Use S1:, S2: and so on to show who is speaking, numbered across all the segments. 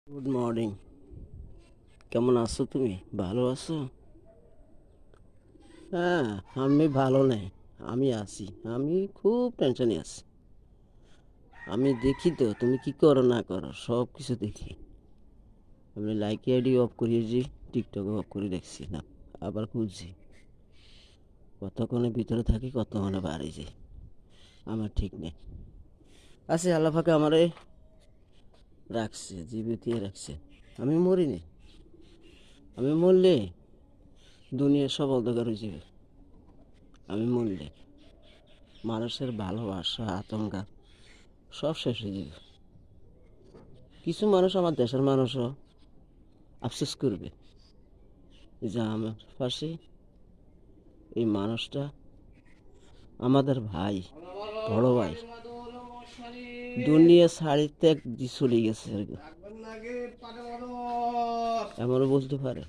S1: Good morning. কেমন আছো তুমি? ভালো আছো? হ্যাঁ, আমি ভালো নেই। আমি আছি। আমি খুব টেনশনে আছি। আমি দেখি তো তুমি কি করো না করো, সব কিছু দেখি। আমি লাইক আইডি অফ করিয়েছি, টিকটক অফ করে দেখছি না, আবার খুঁজছি। কতক্ষণে ভিতরে থাকি, কতক্ষণে বাড়ি যাই, আমার ঠিক নেই। আছে আল্লাহ পাকে আমারে রাখছে, জীবিত রাখছে। আমি মরিনি। আমি মরলে দুনিয়া সব অন্ধকার হয়ে যাবে। আমি মরলে মানুষের ভালোবাসা, আতঙ্ক সব শেষ হয়ে যাবে। কিছু মানুষ, আমার দেশের মানুষও আফসোস করবে যে আমার পাশে এই মানুষটা আমাদের ভাই, বড় ভাই, দুনিয়া ছাড়ি ত্যাগ দিয়ে চলে গেছে। এমনও বলতে পারে,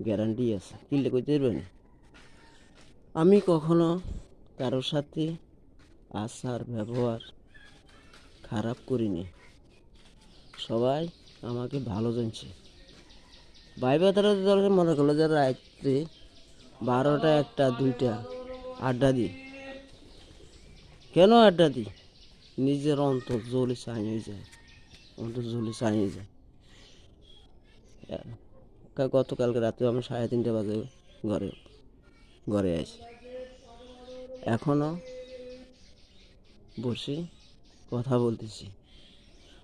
S1: গ্যারান্টি আছে, কিনলে কইতে পারবেন। আমি কখনো কারোর সাথে আচার ব্যবহার খারাপ করিনি। সবাই আমাকে ভালো জানছে। ভাই বাদারা মনে করলো যে রাত্রে 12টা, 1টা, 2টা আড্ডা দিই। কেন আড্ডা দিই? নিজের অন্তর জ্বলে চালিয়ে যায়, অন্তর জ্বলে চালিয়ে যায়। গতকালকে রাতে আমি 3:30 বাজে ঘরে ঘরে আসি। এখনও বসে কথা বলতেছি।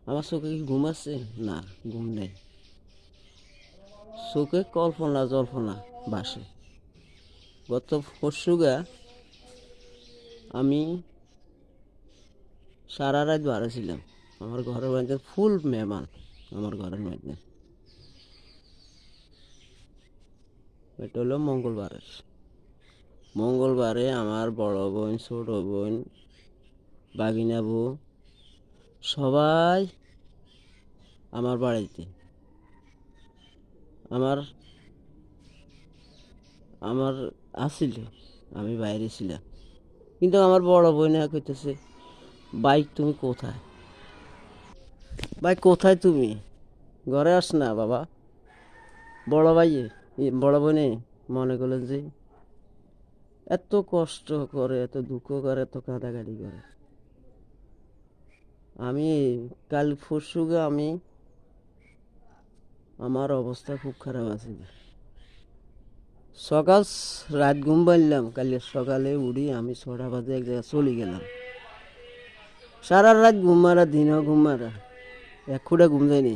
S1: আমার চোখে কি ঘুম আছে? না, ঘুম নেই। চোখে কল্পনা জল্পনা বাসে। গত পরশুগা আমি সারা রাত বাড়া ছিলাম। আমার ঘরের মধ্যে ফুল মেহমান। আমার ঘরের মধ্যে এটা হলো মঙ্গলবারে আমার বড় বোন, ছোট বোন, বাগিনা বউ সবাই আমার বাড়িতে। আমার আমার আসিল, আমি বাইরে ছিলাম। কিন্তু আমার বড় বোন কইতেছে, বাইক তুমি কোথায়? ভাই কোথায় তুমি? ঘরে আস না বাবা। বড় ভাইয়ে, বড় বোনে মনে করলেন যে এত কষ্ট করে, এত দুঃখ করে, এত কাঁদাকাটি করে। আমি কাল পরশুগে আমার অবস্থা খুব খারাপ আছে। সকাল রাত ঘুম পাইলাম, কাল সকালে উঠি আমি 6টা বাজে এক জায়গায় চলে গেলাম। সারা রাত ঘুম মারা, দিনও ঘুম মারা, এক খুঁটা ঘুম যায়নি।